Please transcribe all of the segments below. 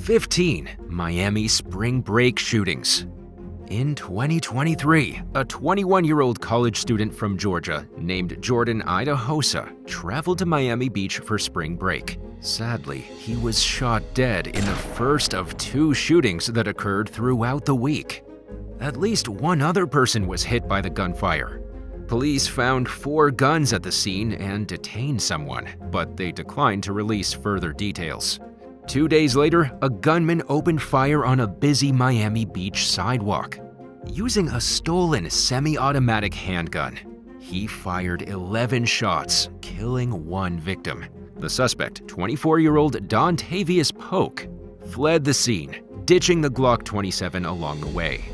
15. Miami spring break shootings. In 2023, a 21-year-old college student from Georgia named Jordan Idahosa traveled to Miami Beach for spring break. Sadly, he was shot dead in the first of 2 shootings that occurred throughout the week. At least one other person was hit by the gunfire. Police found 4 guns at the scene and detained someone, but they declined to release further details. 2 days later, a gunman opened fire on a busy Miami Beach sidewalk. Using a stolen semi-automatic handgun, he fired 11 shots, killing 1 victim. The suspect, 24-year-old Dontavius Polk, fled the scene, ditching the Glock 27 along the way.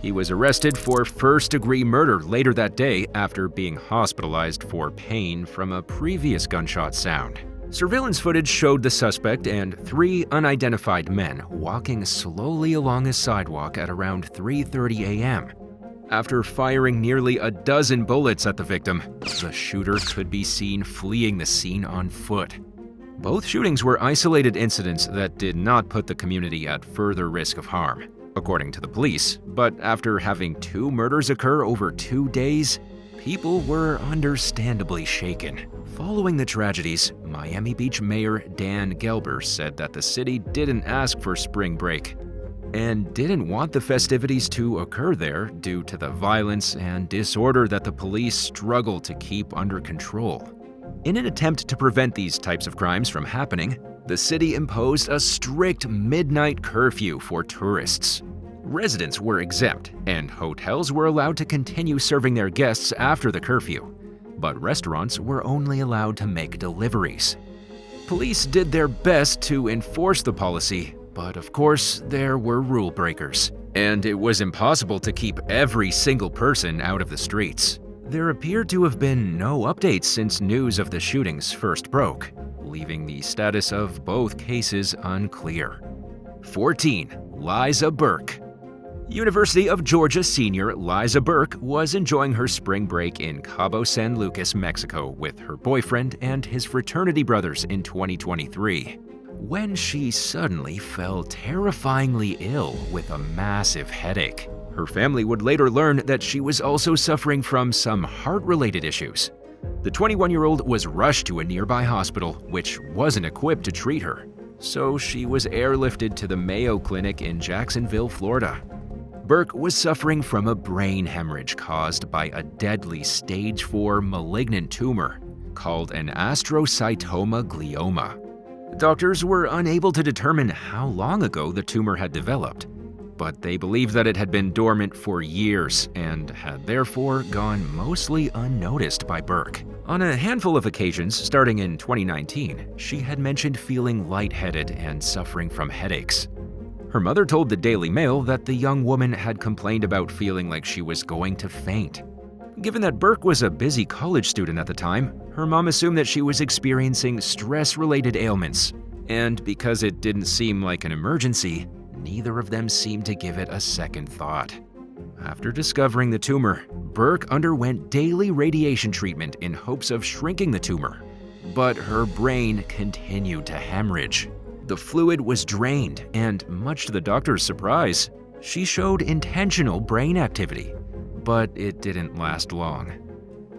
He was arrested for first-degree murder later that day after being hospitalized for pain from a previous gunshot sound. Surveillance footage showed the suspect and 3 unidentified men walking slowly along a sidewalk at around 3:30 a.m. After firing nearly a dozen bullets at the victim, the shooter could be seen fleeing the scene on foot. Both shootings were isolated incidents that did not put the community at further risk of harm, according to the police, but after having 2 murders occur over 2 days, people were understandably shaken. Following the tragedies, Miami Beach Mayor Dan Gelber said that the city didn't ask for spring break and didn't want the festivities to occur there due to the violence and disorder that the police struggle to keep under control. In an attempt to prevent these types of crimes from happening, the city imposed a strict midnight curfew for tourists. Residents were exempt, and hotels were allowed to continue serving their guests after the curfew, but restaurants were only allowed to make deliveries. Police did their best to enforce the policy, but of course, there were rule breakers, and it was impossible to keep every single person out of the streets. There appeared to have been no updates since news of the shootings first broke, leaving the status of both cases unclear. 14. Liza Burke. University of Georgia senior Liza Burke was enjoying her spring break in Cabo San Lucas, Mexico with her boyfriend and his fraternity brothers in 2023, when she suddenly fell terrifyingly ill with a massive headache. Her family would later learn that she was also suffering from some heart-related issues. The 21-year-old was rushed to a nearby hospital, which wasn't equipped to treat her, so she was airlifted to the Mayo Clinic in Jacksonville, Florida. Burke was suffering from a brain hemorrhage caused by a deadly stage 4 malignant tumor called an astrocytoma glioma. Doctors were unable to determine how long ago the tumor had developed, but they believed that it had been dormant for years and had therefore gone mostly unnoticed by Burke. On a handful of occasions starting in 2019, she had mentioned feeling lightheaded and suffering from headaches. Her mother told the Daily Mail that the young woman had complained about feeling like she was going to faint. Given that Burke was a busy college student at the time, her mom assumed that she was experiencing stress-related ailments, and because it didn't seem like an emergency, neither of them seemed to give it a second thought. After discovering the tumor, Burke underwent daily radiation treatment in hopes of shrinking the tumor, but her brain continued to hemorrhage. The fluid was drained, and much to the doctor's surprise, she showed intentional brain activity, but it didn't last long.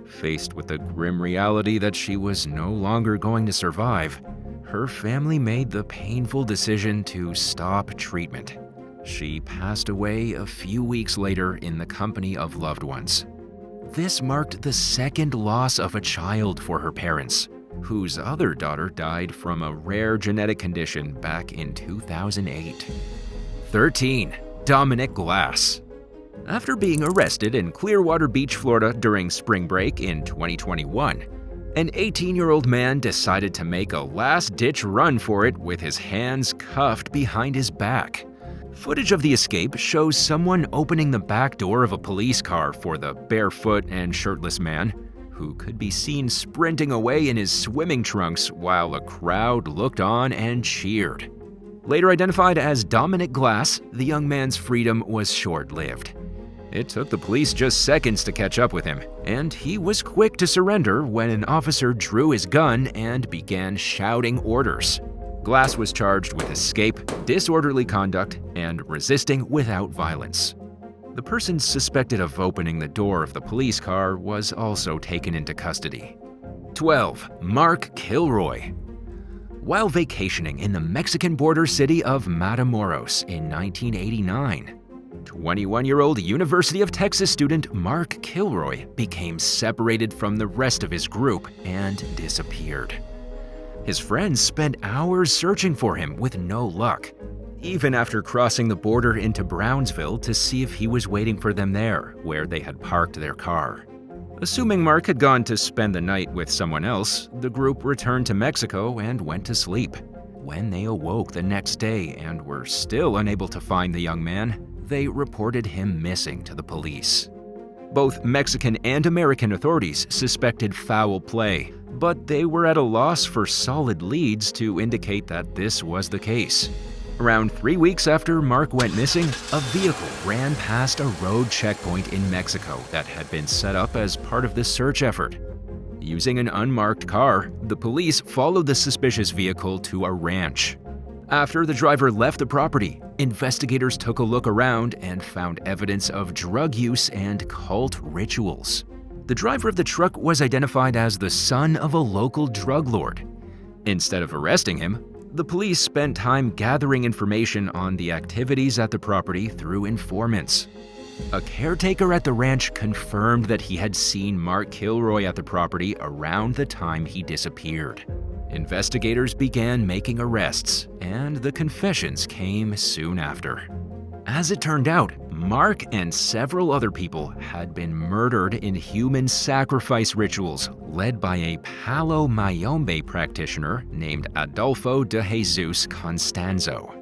Faced with the grim reality that she was no longer going to survive, her family made the painful decision to stop treatment. She passed away a few weeks later in the company of loved ones. This marked the second loss of a child for her parents, whose other daughter died from a rare genetic condition back in 2008. 13. Dominic Glass. After being arrested in Clearwater Beach, Florida during spring break in 2021, an 18-year-old man decided to make a last-ditch run for it with his hands cuffed behind his back. Footage of the escape shows someone opening the back door of a police car for the barefoot and shirtless man, who could be seen sprinting away in his swimming trunks while a crowd looked on and cheered. Later identified as Dominic Glass, the young man's freedom was short-lived. It took the police just seconds to catch up with him, and he was quick to surrender when an officer drew his gun and began shouting orders. Glass was charged with escape, disorderly conduct, and resisting without violence. The person suspected of opening the door of the police car was also taken into custody. 12. Mark Kilroy. While vacationing in the Mexican border city of Matamoros in 1989, 21-year-old University of Texas student Mark Kilroy became separated from the rest of his group and disappeared. His friends spent hours searching for him with no luck, even after crossing the border into Brownsville to see if he was waiting for them there, where they had parked their car. Assuming Mark had gone to spend the night with someone else, the group returned to Mexico and went to sleep. When they awoke the next day and were still unable to find the young man, they reported him missing to the police. Both Mexican and American authorities suspected foul play, but they were at a loss for solid leads to indicate that this was the case. Around 3 weeks after Mark went missing, a vehicle ran past a road checkpoint in Mexico that had been set up as part of the search effort. Using an unmarked car, the police followed the suspicious vehicle to a ranch. After the driver left the property, investigators took a look around and found evidence of drug use and cult rituals. The driver of the truck was identified as the son of a local drug lord. Instead of arresting him, the police spent time gathering information on the activities at the property through informants. A caretaker at the ranch confirmed that he had seen Mark Kilroy at the property around the time he disappeared. Investigators began making arrests, and the confessions came soon after. As it turned out, Mark and several other people had been murdered in human sacrifice rituals led by a Palo Mayombe practitioner named Adolfo de Jesus Constanzo.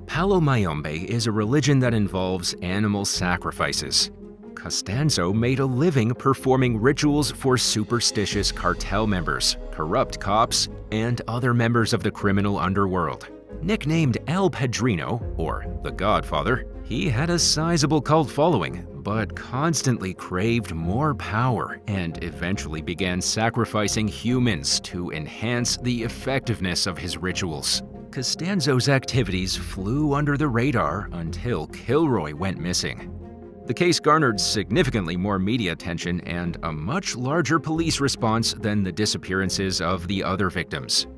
Palo Mayombe is a religion that involves animal sacrifices. Costanzo made a living performing rituals for superstitious cartel members, corrupt cops, and other members of the criminal underworld. Nicknamed El Padrino, or the Godfather, he had a sizable cult following, but constantly craved more power and eventually began sacrificing humans to enhance the effectiveness of his rituals. Costanzo's activities flew under the radar until Kilroy went missing. The case garnered significantly more media attention and a much larger police response than the disappearances of the other victims.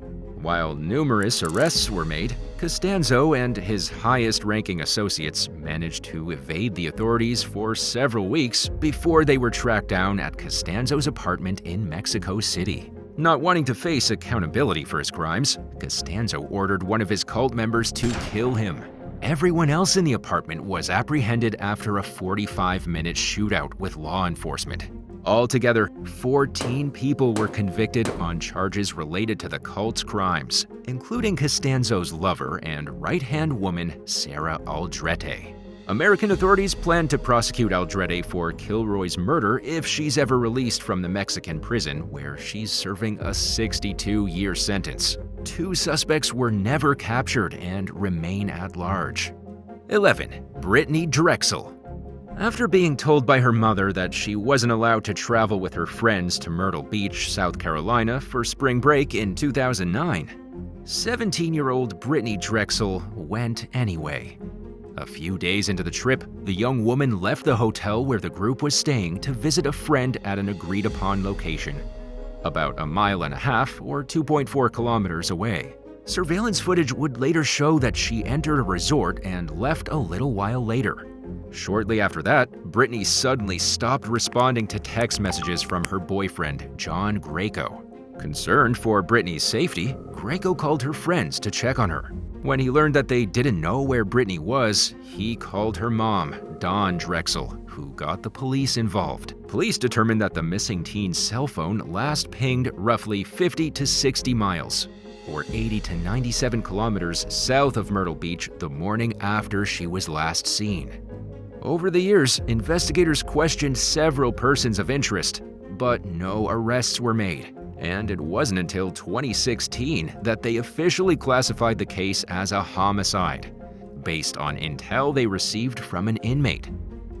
While numerous arrests were made, Costanzo and his highest-ranking associates managed to evade the authorities for several weeks before they were tracked down at Costanzo's apartment in Mexico City. Not wanting to face accountability for his crimes, Costanzo ordered one of his cult members to kill him. Everyone else in the apartment was apprehended after a 45-minute shootout with law enforcement. Altogether, 14 people were convicted on charges related to the cult's crimes, including Costanzo's lover and right-hand woman, Sarah Aldrete. American authorities plan to prosecute Aldrete for Kilroy's murder if she's ever released from the Mexican prison, where she's serving a 62-year sentence. 2 suspects were never captured and remain at large. 11. Brittany Drexel. After being told by her mother that she wasn't allowed to travel with her friends to Myrtle Beach, South Carolina for spring break in 2009, 17-year-old Brittany Drexel went anyway. A few days into the trip, the young woman left the hotel where the group was staying to visit a friend at an agreed-upon location, about 1.5 miles or 2.4 kilometers away. Surveillance footage would later show that she entered a resort and left a little while later. Shortly after that, Brittany suddenly stopped responding to text messages from her boyfriend, John Greco. Concerned for Brittany's safety, Greco called her friends to check on her. When he learned that they didn't know where Brittany was, he called her mom, Dawn Drexel, who got the police involved. Police determined that the missing teen's cell phone last pinged roughly 50 to 60 miles, or 80 to 97 kilometers south of Myrtle Beach the morning after she was last seen. Over the years, investigators questioned several persons of interest, but no arrests were made. And it wasn't until 2016 that they officially classified the case as a homicide, based on intel they received from an inmate.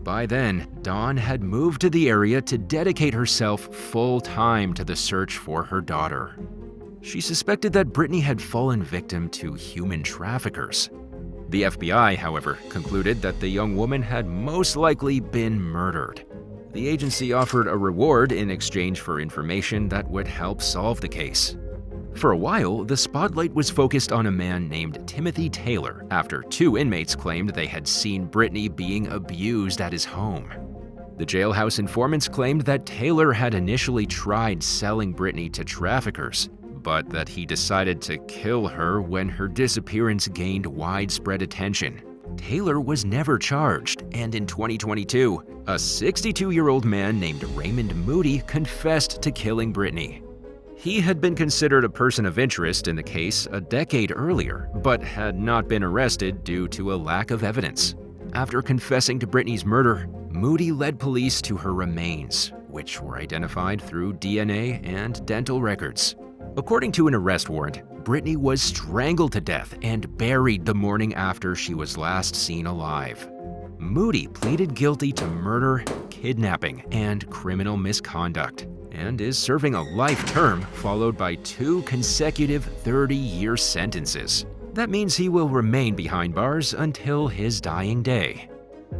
By then, Dawn had moved to the area to dedicate herself full-time to the search for her daughter. She suspected that Brittany had fallen victim to human traffickers. The FBI, however, concluded that the young woman had most likely been murdered. The agency offered a reward in exchange for information that would help solve the case. For a while, the spotlight was focused on a man named Timothy Taylor after 2 inmates claimed they had seen Brittany being abused at his home. The jailhouse informants claimed that Taylor had initially tried selling Brittany to traffickers, but that he decided to kill her when her disappearance gained widespread attention. Taylor was never charged, and in 2022, a 62-year-old man named Raymond Moody confessed to killing Brittany. He had been considered a person of interest in the case a decade earlier, but had not been arrested due to a lack of evidence. After confessing to Brittany's murder, Moody led police to her remains, which were identified through DNA and dental records. According to an arrest warrant, Brittany was strangled to death and buried the morning after she was last seen alive. Moody pleaded guilty to murder, kidnapping, and criminal misconduct, and is serving a life term followed by 2 consecutive 30-year sentences. That means he will remain behind bars until his dying day.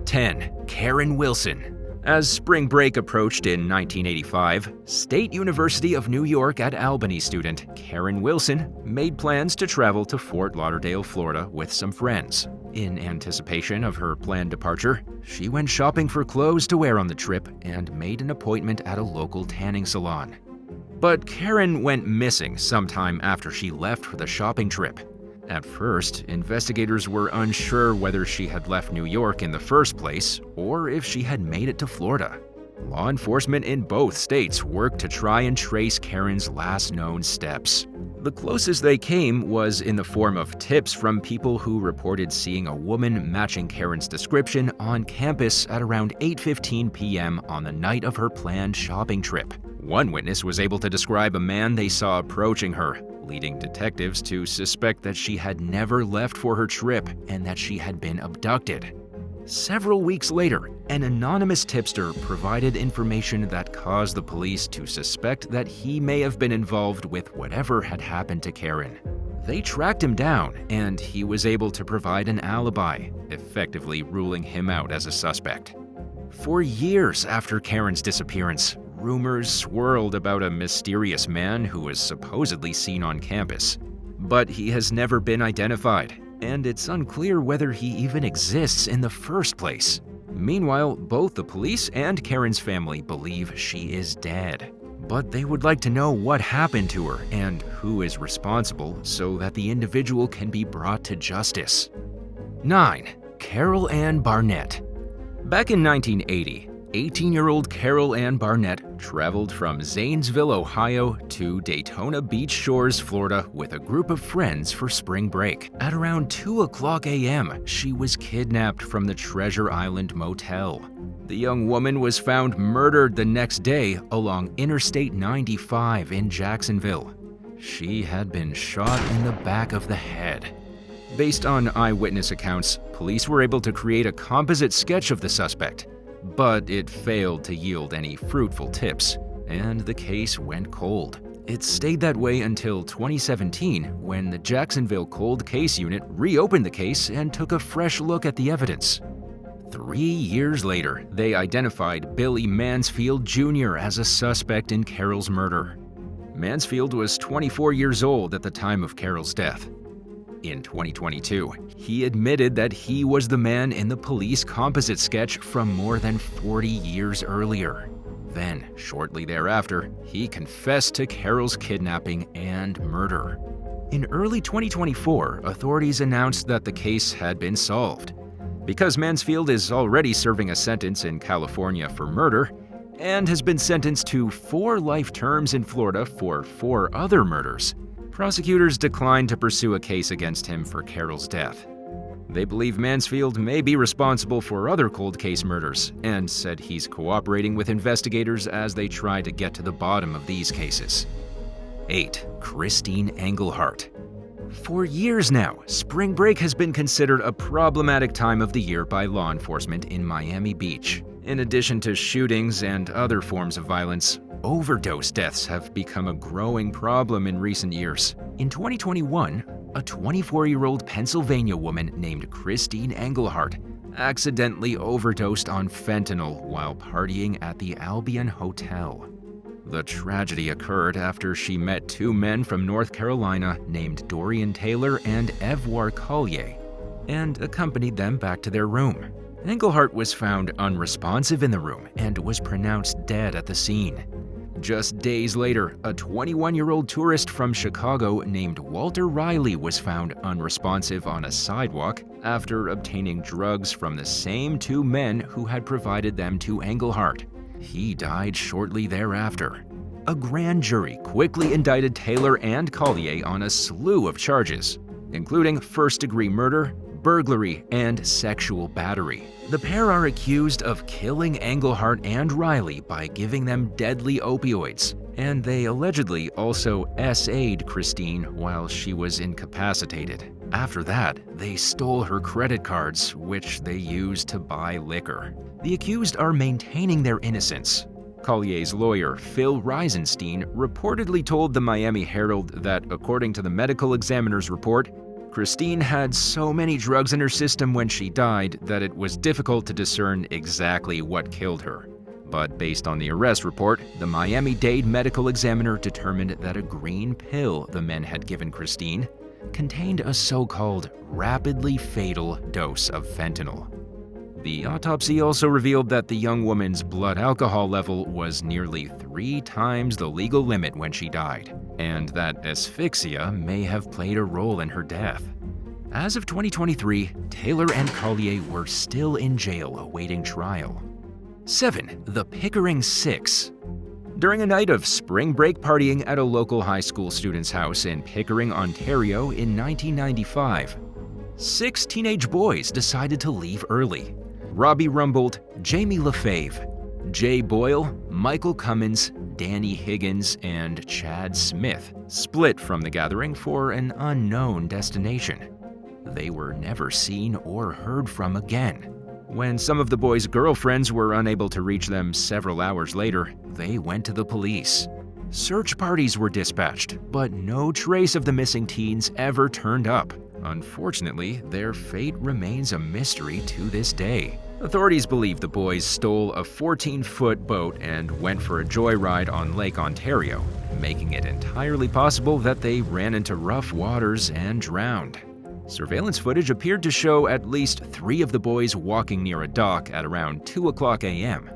10. Karen Wilson. As spring break approached in 1985, State University of New York at Albany student Karen Wilson made plans to travel to Fort Lauderdale, Florida with some friends. In anticipation of her planned departure, she went shopping for clothes to wear on the trip and made an appointment at a local tanning salon. But Karen went missing sometime after she left for the shopping trip. At first, investigators were unsure whether she had left New York in the first place or if she had made it to Florida. Law enforcement in both states worked to try and trace Karen's last known steps. The closest they came was in the form of tips from people who reported seeing a woman matching Karen's description on campus at around 8:15 p.m. on the night of her planned shopping trip. One witness was able to describe a man they saw approaching her, leading detectives to suspect that she had never left for her trip and that she had been abducted. Several weeks later, an anonymous tipster provided information that caused the police to suspect that he may have been involved with whatever had happened to Karen. They tracked him down, and he was able to provide an alibi, effectively ruling him out as a suspect. For years after Karen's disappearance, rumors swirled about a mysterious man who was supposedly seen on campus. But he has never been identified, and it's unclear whether he even exists in the first place. Meanwhile, both the police and Karen's family believe she is dead. But they would like to know what happened to her and who is responsible so that the individual can be brought to justice. 9. Carol Ann Barnett. Back in 1980, 18-year-old Carol Ann Barnett traveled from Zanesville, Ohio to Daytona Beach Shores, Florida with a group of friends for spring break. At around 2:00 a.m., she was kidnapped from the Treasure Island Motel. The young woman was found murdered the next day along Interstate 95 in Jacksonville. She had been shot in the back of the head. Based on eyewitness accounts, police were able to create a composite sketch of the suspect, but it failed to yield any fruitful tips, and the case went cold. It stayed that way until 2017, when the Jacksonville Cold Case Unit reopened the case and took a fresh look at the evidence. 3 years later, they identified Billy Mansfield Jr. as a suspect in Carol's murder. Mansfield was 24 years old at the time of Carol's death. In 2022, he admitted that he was the man in the police composite sketch from more than 40 years earlier. Then, shortly thereafter, he confessed to Carol's kidnapping and murder. In early 2024, authorities announced that the case had been solved. Because Mansfield is already serving a sentence in California for murder and has been sentenced to 4 life terms in Florida for 4 other murders, prosecutors declined to pursue a case against him for Carol's death. They believe Mansfield may be responsible for other cold case murders and said he's cooperating with investigators as they try to get to the bottom of these cases. 8. Christine Engelhardt. For years now, spring break has been considered a problematic time of the year by law enforcement in Miami Beach. In addition to shootings and other forms of violence, Overdose deaths have become a growing problem in recent years. In 2021, a 24-year-old Pennsylvania woman named Christine Engelhardt accidentally overdosed on fentanyl while partying at the Albion Hotel. The tragedy occurred after she met two men from North Carolina named Dorian Taylor and Evouar Collier and accompanied them back to their room. Engelhardt was found unresponsive in the room and was pronounced dead at the scene. Just days later, a 21-year-old tourist from Chicago named Walter Riley was found unresponsive on a sidewalk after obtaining drugs from the same two men who had provided them to Engelhardt. He died shortly thereafter. A grand jury quickly indicted Taylor and Collier on a slew of charges, including first-degree murder, burglary, and sexual battery. The pair are accused of killing Engelhardt and Riley by giving them deadly opioids, and they allegedly also SA'd Christine while she was incapacitated. After that, they stole her credit cards, which they used to buy liquor. The accused are maintaining their innocence. Collier's lawyer, Phil Reisenstein, reportedly told the Miami Herald that, according to the medical examiner's report, Christine had so many drugs in her system when she died that it was difficult to discern exactly what killed her. But based on the arrest report, the Miami-Dade medical examiner determined that a green pill the men had given Christine contained a so-called rapidly fatal dose of fentanyl. The autopsy also revealed that the young woman's blood alcohol level was nearly 3 times the legal limit when she died, and that asphyxia may have played a role in her death. As of 2023, Taylor and Collier were still in jail awaiting trial. 7. The Pickering Six. During a night of spring break partying at a local high school student's house in Pickering, Ontario in 1995, 6 teenage boys decided to leave early. Robbie Rumbold, Jamie Lefebvre, Jay Boyle, Michael Cummins, Danny Higgins, and Chad Smith split from the gathering for an unknown destination. They were never seen or heard from again. When some of the boys' girlfriends were unable to reach them several hours later, they went to the police. Search parties were dispatched, but no trace of the missing teens ever turned up. Unfortunately, their fate remains a mystery to this day. Authorities believe the boys stole a 14-foot boat and went for a joyride on Lake Ontario, making it entirely possible that they ran into rough waters and drowned. Surveillance footage appeared to show at least 3 of the boys walking near a dock at around 2:00 a.m.,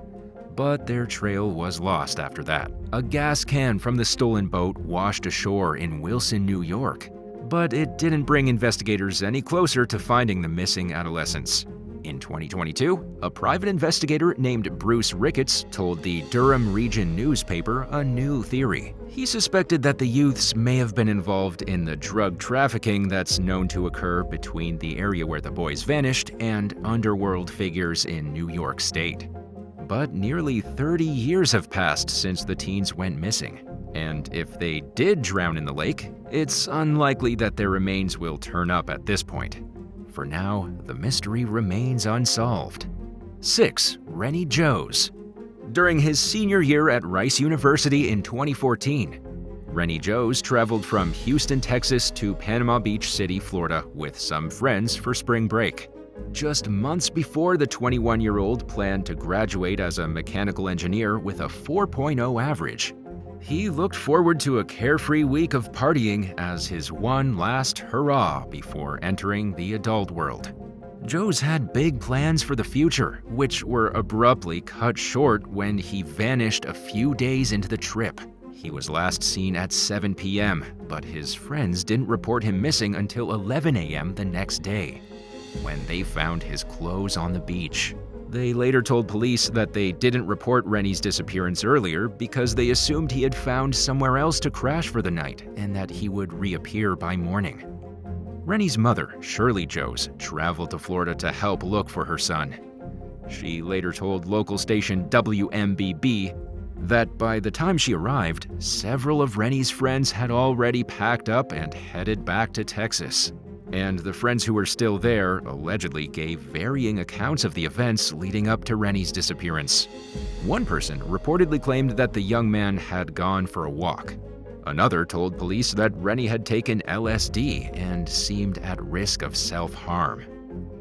but their trail was lost after that. A gas can from the stolen boat washed ashore in Wilson, New York, but it didn't bring investigators any closer to finding the missing adolescents. In 2022, a private investigator named Bruce Ricketts told the Durham Region newspaper a new theory. He suspected that the youths may have been involved in the drug trafficking that's known to occur between the area where the boys vanished and underworld figures in New York State. But nearly 30 years have passed since the teens went missing, and if they did drown in the lake, it's unlikely that their remains will turn up at this point. For now, the mystery remains unsolved. 6. Rennie Jose. During his senior year at Rice University in 2014, Rennie Jose traveled from Houston, Texas to Panama Beach City, Florida with some friends for spring break. Just months before the 21-year-old planned to graduate as a mechanical engineer with a 4.0 average, he looked forward to a carefree week of partying as his one last hurrah before entering the adult world. Jose had big plans for the future, which were abruptly cut short when he vanished a few days into the trip. He was last seen at 7 p.m., but his friends didn't report him missing until 11 a.m. the next day, when they found his clothes on the beach. They later told police that they didn't report Rennie's disappearance earlier because they assumed he had found somewhere else to crash for the night and that he would reappear by morning. Rennie's mother, Shirley Jose, traveled to Florida to help look for her son. She later told local station WMBB that by the time she arrived, several of Rennie's friends had already packed up and headed back to Texas. and the friends who were still there allegedly gave varying accounts of the events leading up to Rennie's disappearance. One person reportedly claimed that the young man had gone for a walk. Another told police that Rennie had taken LSD and seemed at risk of self-harm.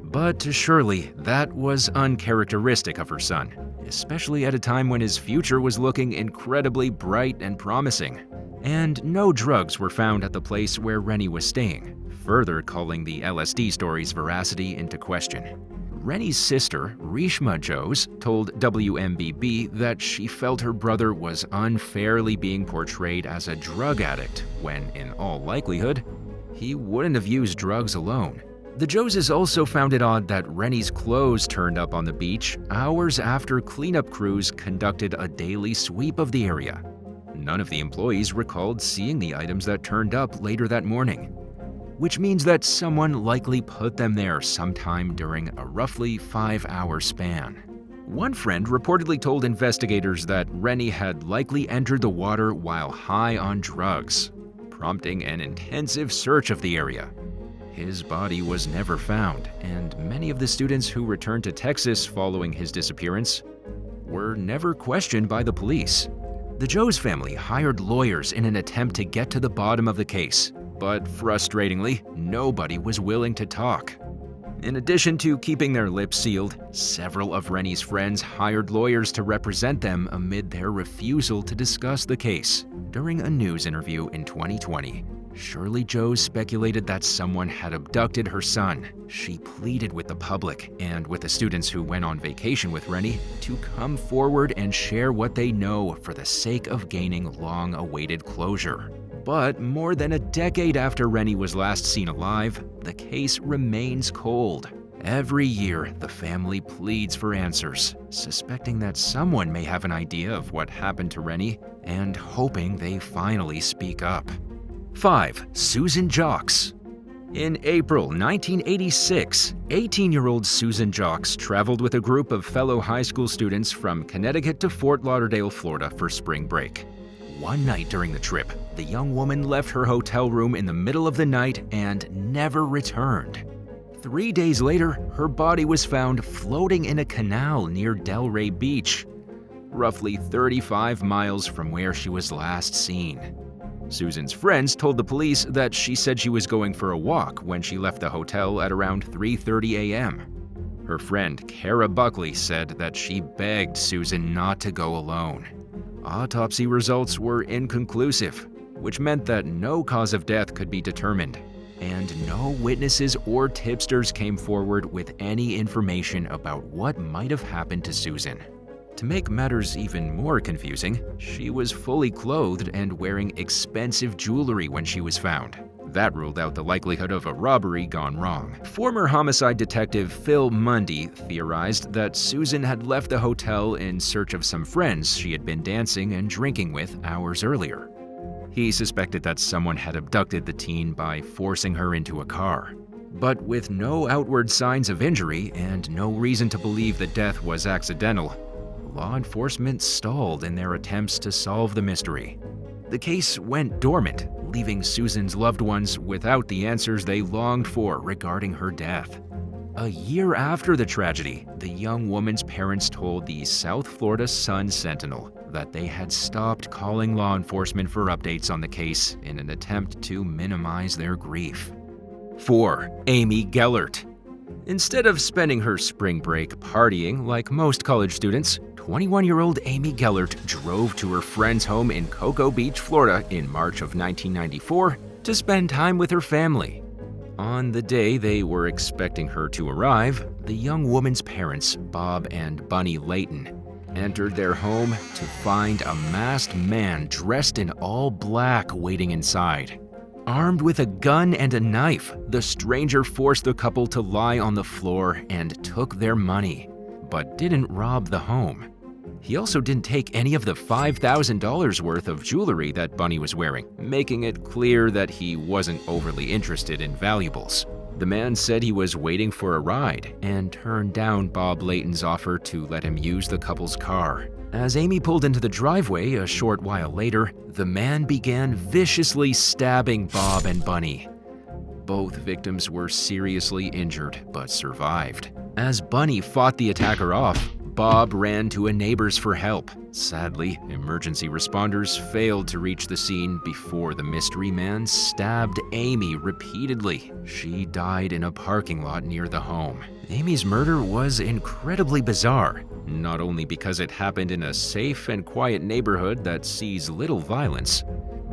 But surely that was uncharacteristic of her son, especially at a time when his future was looking incredibly bright and promising. And no drugs were found at the place where Rennie was staying, further calling the LSD story's veracity into question. Rennie's sister, Reshma Jose, told WMBB that she felt her brother was unfairly being portrayed as a drug addict when, in all likelihood, he wouldn't have used drugs alone. The Joses also found it odd that Rennie's clothes turned up on the beach hours after cleanup crews conducted a daily sweep of the area. None of the employees recalled seeing the items that turned up later that morning, which means that someone likely put them there sometime during a roughly 5-hour span. One friend reportedly told investigators that Rennie had likely entered the water while high on drugs, prompting an intensive search of the area. His body was never found, and many of the students who returned to Texas following his disappearance were never questioned by the police. The Jose family hired lawyers in an attempt to get to the bottom of the case, but frustratingly, nobody was willing to talk. In addition to keeping their lips sealed, several of Rennie's friends hired lawyers to represent them amid their refusal to discuss the case. During a news interview in 2020, Shirley Jose speculated that someone had abducted her son. She pleaded with the public and with the students who went on vacation with Rennie to come forward and share what they know for the sake of gaining long-awaited closure. But more than a decade after Rennie was last seen alive, the case remains cold. Every year, the family pleads for answers, suspecting that someone may have an idea of what happened to Rennie and hoping they finally speak up. 5. Susan Jocks. In April 1986, 18-year-old Susan Jocks traveled with a group of fellow high school students from Connecticut to Fort Lauderdale, Florida for spring break. One night during the trip, the young woman left her hotel room in the middle of the night and never returned. 3 days later, her body was found floating in a canal near Delray Beach, roughly 35 miles from where she was last seen. Susan's friends told the police that she said she was going for a walk when she left the hotel at around 3:30 a.m. Her friend, Kara Buckley, said that she begged Susan not to go alone. Autopsy results were inconclusive, which meant that no cause of death could be determined, and no witnesses or tipsters came forward with any information about what might have happened to Susan. To make matters even more confusing, she was fully clothed and wearing expensive jewelry when she was found. That ruled out the likelihood of a robbery gone wrong. Former homicide detective Phil Mundy theorized that Susan had left the hotel in search of some friends she had been dancing and drinking with hours earlier. He suspected that someone had abducted the teen by forcing her into a car. But with no outward signs of injury and no reason to believe the death was accidental, law enforcement stalled in their attempts to solve the mystery. The case went dormant, leaving Susan's loved ones without the answers they longed for regarding her death. A year after the tragedy, the young woman's parents told the South Florida Sun-Sentinel that they had stopped calling law enforcement for updates on the case in an attempt to minimize their grief. 4. Amy Gellert. Instead of spending her spring break partying like most college students, 21-year-old Amy Gellert drove to her friend's home in Cocoa Beach, Florida in March of 1994 to spend time with her family. On the day they were expecting her to arrive, the young woman's parents, Bob and Bunny Layton, entered their home to find a masked man dressed in all black waiting inside. Armed with a gun and a knife, the stranger forced the couple to lie on the floor and took their money, but didn't rob the home. He also didn't take any of the $5,000 worth of jewelry that Bunny was wearing, making it clear that he wasn't overly interested in valuables. The man said he was waiting for a ride and turned down Bob Layton's offer to let him use the couple's car. As Amy pulled into the driveway a short while later, the man began viciously stabbing Bob and Bunny. Both victims were seriously injured but survived. As Bunny fought the attacker off, Bob ran to a neighbor's for help. Sadly, emergency responders failed to reach the scene before the mystery man stabbed Amy repeatedly. She died in a parking lot near the home. Amy's murder was incredibly bizarre, not only because it happened in a safe and quiet neighborhood that sees little violence,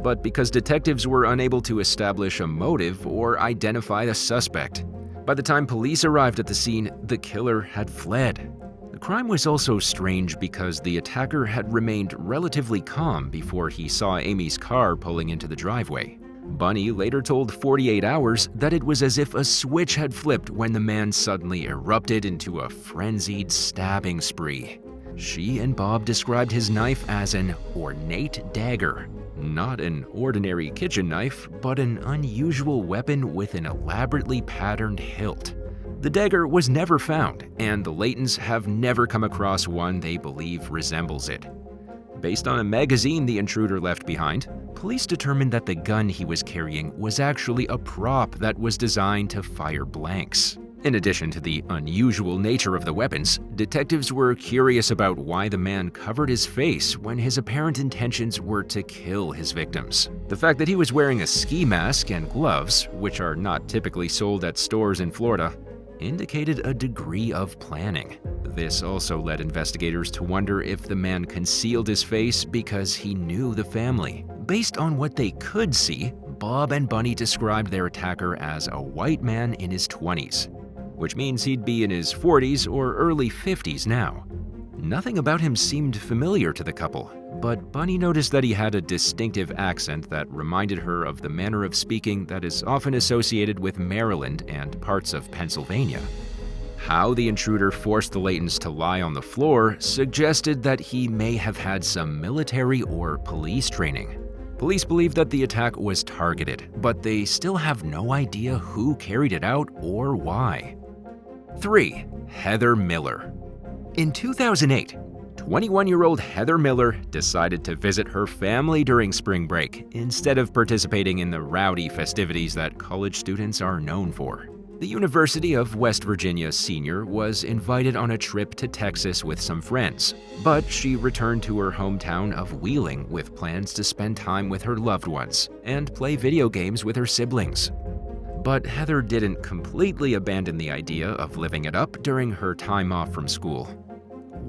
but because detectives were unable to establish a motive or identify the suspect. By the time police arrived at the scene, the killer had fled. The crime was also strange because the attacker had remained relatively calm before he saw Amy's car pulling into the driveway. Bunny later told 48 Hours that it was as if a switch had flipped when the man suddenly erupted into a frenzied stabbing spree. She and Bob described his knife as an ornate dagger. Not an ordinary kitchen knife, but an unusual weapon with an elaborately patterned hilt. The dagger was never found, and the Laytons have never come across one they believe resembles it. Based on a magazine the intruder left behind, police determined that the gun he was carrying was actually a prop that was designed to fire blanks. In addition to the unusual nature of the weapons, detectives were curious about why the man covered his face when his apparent intentions were to kill his victims. The fact that he was wearing a ski mask and gloves, which are not typically sold at stores in Florida, indicated a degree of planning. This also led investigators to wonder if the man concealed his face because he knew the family. Based on what they could see, Bob and Bunny described their attacker as a white man in his 20s, which means he'd be in his 40s or early 50s now. Nothing about him seemed familiar to the couple, but Bunny noticed that he had a distinctive accent that reminded her of the manner of speaking that is often associated with Maryland and parts of Pennsylvania. How the intruder forced the Laytons to lie on the floor suggested that he may have had some military or police training. Police believe that the attack was targeted, but they still have no idea who carried it out or why. 3. Heather Miller. In 2008, 21-year-old Heather Miller decided to visit her family during spring break instead of participating in the rowdy festivities that college students are known for. The University of West Virginia senior was invited on a trip to Texas with some friends, but she returned to her hometown of Wheeling with plans to spend time with her loved ones and play video games with her siblings. But Heather didn't completely abandon the idea of living it up during her time off from school.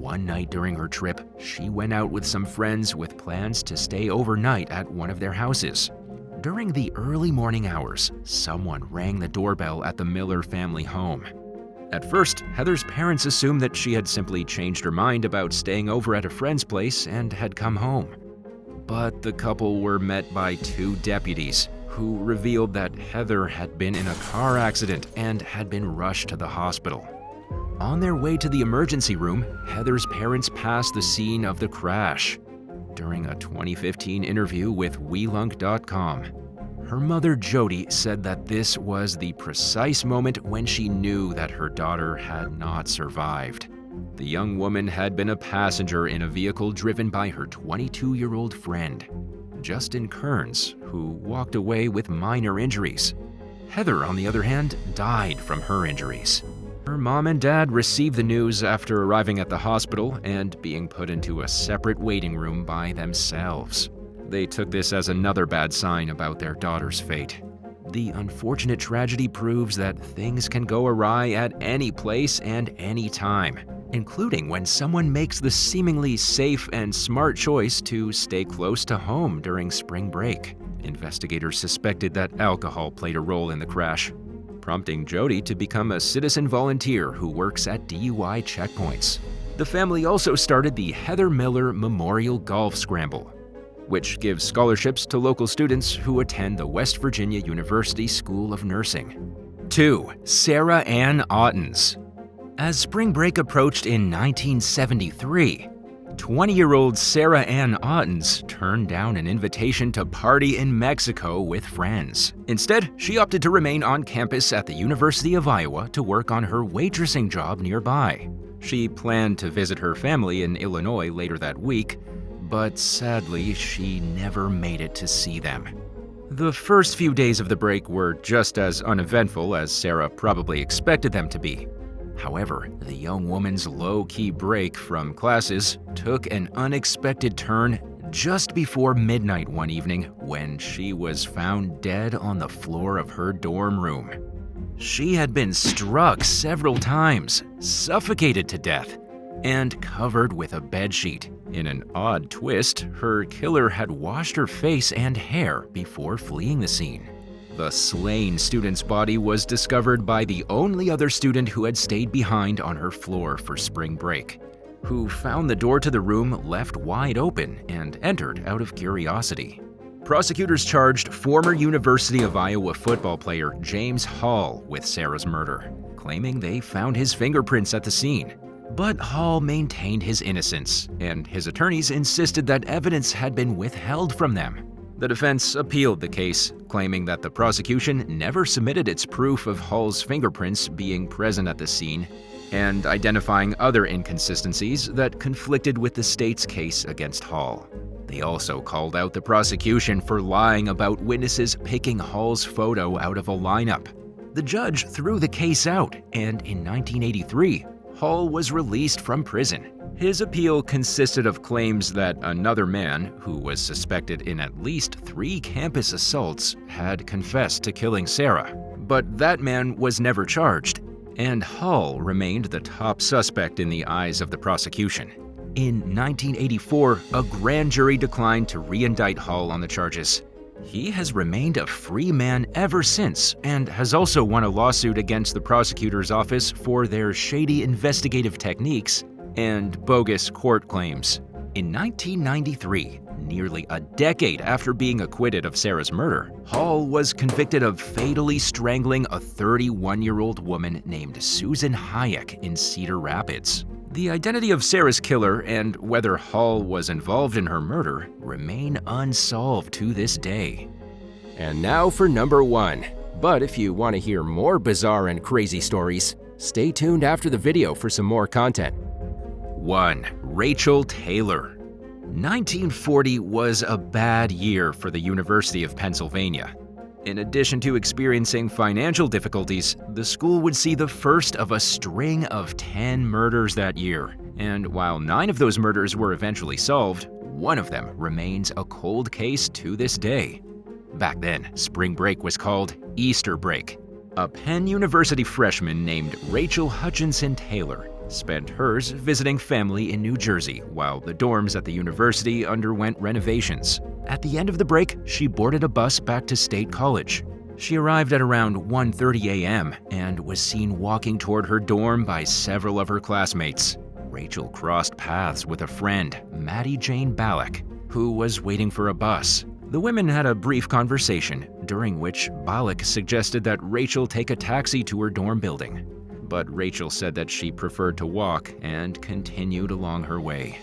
One night during her trip, she went out with some friends with plans to stay overnight at one of their houses. During the early morning hours, someone rang the doorbell at the Miller family home. At first, Heather's parents assumed that she had simply changed her mind about staying over at a friend's place and had come home. But the couple were met by two deputies, who revealed that Heather had been in a car accident and had been rushed to the hospital. On their way to the emergency room, Heather's parents passed the scene of the crash. During a 2015 interview with WeLunk.com, her mother Jody said that this was the precise moment when she knew that her daughter had not survived. The young woman had been a passenger in a vehicle driven by her 22-year-old friend, Justin Kearns, who walked away with minor injuries. Heather, on the other hand, died from her injuries. Her mom and dad received the news after arriving at the hospital and being put into a separate waiting room by themselves. They took this as another bad sign about their daughter's fate. The unfortunate tragedy proves that things can go awry at any place and any time, including when someone makes the seemingly safe and smart choice to stay close to home during spring break. Investigators suspected that alcohol played a role in the crash, prompting Jody to become a citizen volunteer who works at DUI checkpoints. The family also started the Heather Miller Memorial Golf Scramble, which gives scholarships to local students who attend the West Virginia University School of Nursing. 2. Sarah Ann Ottens. As spring break approached in 1973, 20-year-old Sarah Ann Ottens turned down an invitation to party in Mexico with friends. Instead, she opted to remain on campus at the University of Iowa to work on her waitressing job nearby. She planned to visit her family in Illinois later that week, but sadly, she never made it to see them. The first few days of the break were just as uneventful as Sarah probably expected them to be. However, the young woman's low-key break from classes took an unexpected turn just before midnight one evening when she was found dead on the floor of her dorm room. She had been struck several times, suffocated to death, and covered with a bedsheet. In an odd twist, her killer had washed her face and hair before fleeing the scene. The slain student's body was discovered by the only other student who had stayed behind on her floor for spring break, who found the door to the room left wide open and entered out of curiosity. Prosecutors charged former University of Iowa football player James Hall with Sarah's murder, claiming they found his fingerprints at the scene. But Hall maintained his innocence, and his attorneys insisted that evidence had been withheld from them. The defense appealed the case, claiming that the prosecution never submitted its proof of Hall's fingerprints being present at the scene and identifying other inconsistencies that conflicted with the state's case against Hall. They also called out the prosecution for lying about witnesses picking Hall's photo out of a lineup. The judge threw the case out, and in 1983, Hall was released from prison. His appeal consisted of claims that another man, who was suspected in at least 3 campus assaults, had confessed to killing Sarah. But that man was never charged, and Hall remained the top suspect in the eyes of the prosecution. In 1984, a grand jury declined to re-indict Hall on the charges. He has remained a free man ever since and has also won a lawsuit against the prosecutor's office for their shady investigative techniques and bogus court claims. In 1993, nearly a decade after being acquitted of Sarah's murder, Hall was convicted of fatally strangling a 31-year-old woman named Susan Hayek in Cedar Rapids. The identity of Sarah's killer and whether Hall was involved in her murder remain unsolved to this day. And now for number 1. But if you want to hear more bizarre and crazy stories, stay tuned after the video for some more content. 1. Rachel Taylor. 1940 was a bad year for the University of Pennsylvania. In addition to experiencing financial difficulties, the school would see the first of a string of 10 murders that year. And while 9 of those murders were eventually solved, one of them remains a cold case to this day. Back then, spring break was called Easter break. A Penn University freshman named Rachel Hutchinson Taylor spent hers visiting family in New Jersey while the dorms at the university underwent renovations. At the end of the break, she boarded a bus back to State College. She arrived at around 1:30 a.m. and was seen walking toward her dorm by several of her classmates. Rachel crossed paths with a friend, Maddie Jane Ballack, who was waiting for a bus. The women had a brief conversation, during which Ballack suggested that Rachel take a taxi to her dorm building. But Rachel said that she preferred to walk and continued along her way.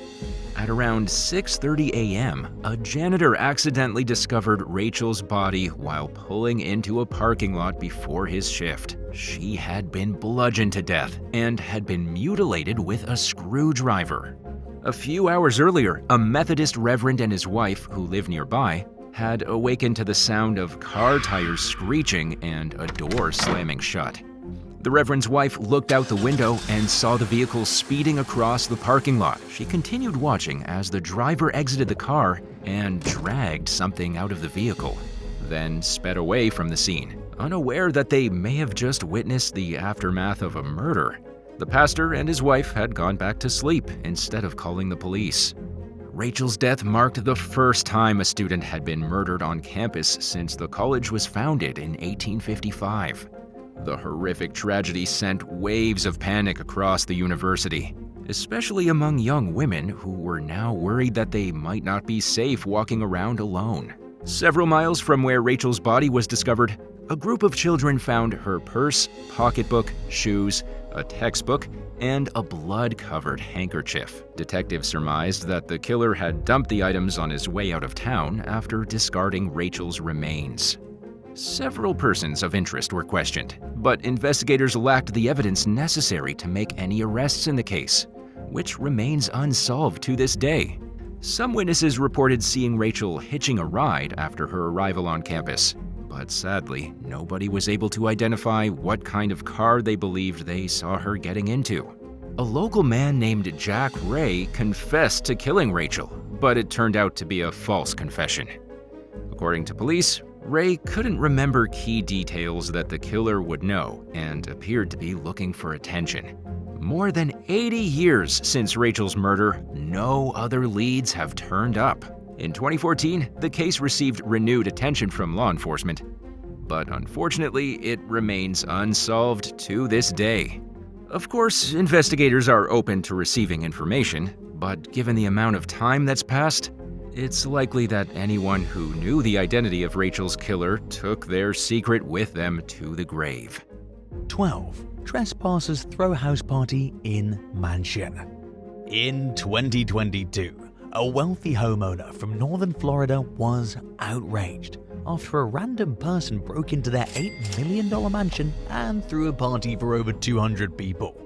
At around 6:30 a.m., a janitor accidentally discovered Rachel's body while pulling into a parking lot before his shift. She had been bludgeoned to death and had been mutilated with a screwdriver. A few hours earlier, a Methodist reverend and his wife, who lived nearby, had awakened to the sound of car tires screeching and a door slamming shut. The Reverend's wife looked out the window and saw the vehicle speeding across the parking lot. She continued watching as the driver exited the car and dragged something out of the vehicle, then sped away from the scene, unaware that they may have just witnessed the aftermath of a murder. The pastor and his wife had gone back to sleep instead of calling the police. Rachel's death marked the first time a student had been murdered on campus since the college was founded in 1855. The horrific tragedy sent waves of panic across the university, especially among young women who were now worried that they might not be safe walking around alone. Several miles from where Rachel's body was discovered, a group of children found her purse, pocketbook, shoes, a textbook, and a blood-covered handkerchief. Detectives surmised that the killer had dumped the items on his way out of town after discarding Rachel's remains. Several persons of interest were questioned, but investigators lacked the evidence necessary to make any arrests in the case, which remains unsolved to this day. Some witnesses reported seeing Rachel hitching a ride after her arrival on campus, but sadly, nobody was able to identify what kind of car they believed they saw her getting into. A local man named Jack Ray confessed to killing Rachel, but it turned out to be a false confession. According to police, Ray couldn't remember key details that the killer would know and appeared to be looking for attention. More than 80 years since Rachel's murder, no other leads have turned up. In 2014, the case received renewed attention from law enforcement, but unfortunately, it remains unsolved to this day. Of course, investigators are open to receiving information, but given the amount of time that's passed, it's likely that anyone who knew the identity of Rachel's killer took their secret with them to the grave. 12. Trespassers throw house party in mansion. In 2022, a wealthy homeowner from northern Florida was outraged after a random person broke into their $8 million mansion and threw a party for over 200 people.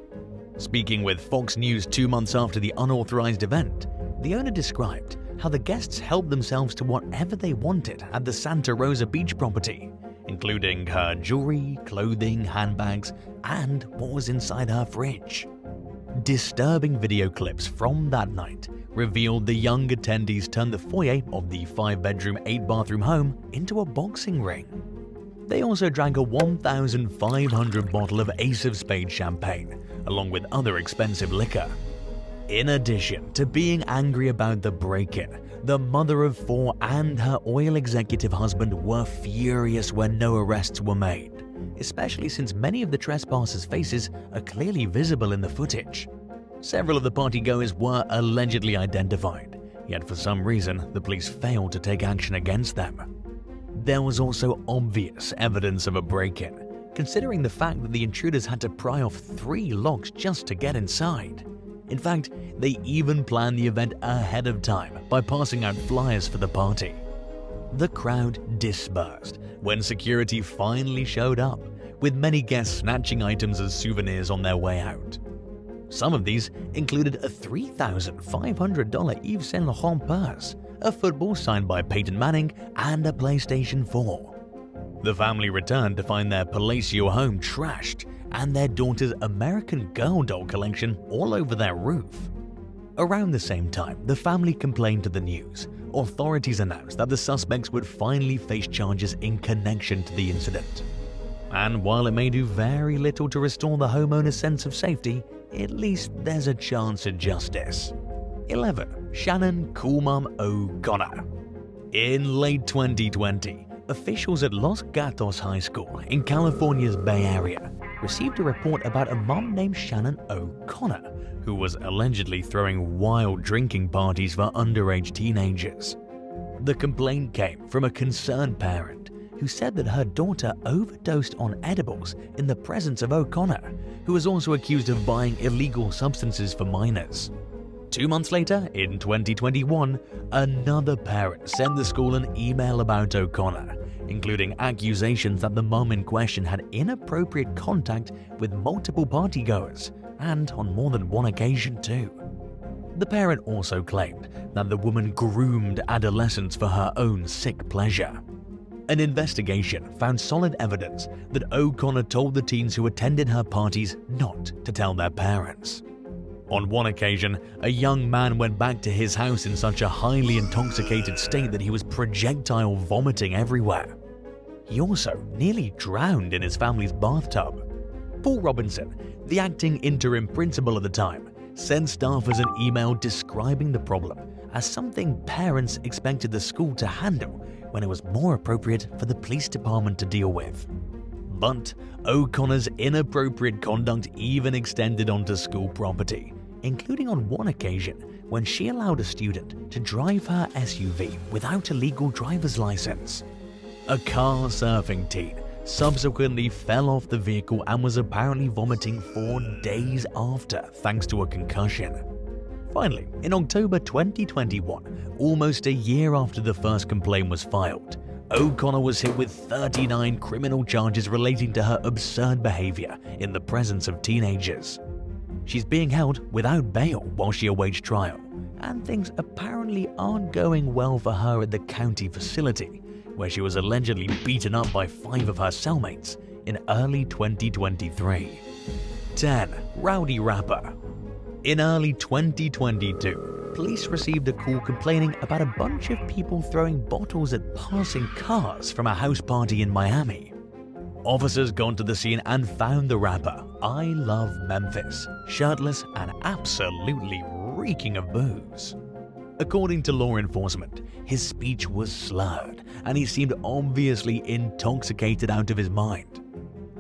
Speaking with Fox News 2 months after the unauthorized event, the owner described how the guests helped themselves to whatever they wanted at the Santa Rosa Beach property, including her jewelry, clothing, handbags, and what was inside her fridge. Disturbing video clips from that night revealed the young attendees turned the foyer of the 5-bedroom, 8-bathroom home into a boxing ring. They also drank a 1,500 bottle of Ace of Spades champagne, along with other expensive liquor. In addition to being angry about the break-in, the mother of 4 and her oil executive husband were furious when no arrests were made, especially since many of the trespassers' faces are clearly visible in the footage. Several of the partygoers were allegedly identified, yet for some reason the police failed to take action against them. There was also obvious evidence of a break-in, considering the fact that the intruders had to pry off 3 locks just to get inside. In fact, they even planned the event ahead of time by passing out flyers for the party. The crowd dispersed when security finally showed up, with many guests snatching items as souvenirs on their way out. Some of these included a $3,500 Yves Saint Laurent purse, a football signed by Peyton Manning, and a PlayStation 4. The family returned to find their palatial home trashed and their daughter's American Girl doll collection all over their roof. Around the same time, the family complained to the news. Authorities announced that the suspects would finally face charges in connection to the incident. And while it may do very little to restore the homeowner's sense of safety, at least there's a chance at justice. 11. Shannon Cool Mom O'Connor. In late 2020, officials at Los Gatos High School in California's Bay Area received a report about a mom named Shannon O'Connor, who was allegedly throwing wild drinking parties for underage teenagers. The complaint came from a concerned parent who said that her daughter overdosed on edibles in the presence of O'Connor, who was also accused of buying illegal substances for minors. 2 months later, in 2021, another parent sent the school an email about O'Connor, including accusations that the mom in question had inappropriate contact with multiple partygoers, and on more than one occasion too. The parent also claimed that the woman groomed adolescents for her own sick pleasure. An investigation found solid evidence that O'Connor told the teens who attended her parties not to tell their parents. On one occasion, a young man went back to his house in such a highly intoxicated state that he was projectile vomiting everywhere. He also nearly drowned in his family's bathtub. Paul Robinson, the acting interim principal at the time, sent staffers an email describing the problem as something parents expected the school to handle when it was more appropriate for the police department to deal with. But O'Connor's inappropriate conduct even extended onto school property, including on one occasion when she allowed a student to drive her SUV without a legal driver's license. A car surfing teen subsequently fell off the vehicle and was apparently vomiting 4 days after, thanks to a concussion. Finally, in October 2021, almost a year after the first complaint was filed, O'Connor was hit with 39 criminal charges relating to her absurd behavior in the presence of teenagers. She's being held without bail while she awaits trial, and things apparently aren't going well for her at the county facility, where she was allegedly beaten up by 5 of her cellmates in early 2023. 10. Rowdy rapper. In early 2022, police received a call complaining about a bunch of people throwing bottles at passing cars from a house party in Miami. Officers got to the scene and found the rapper, I Love Memphis, shirtless and absolutely reeking of booze. According to law enforcement, his speech was slurred and he seemed obviously intoxicated out of his mind.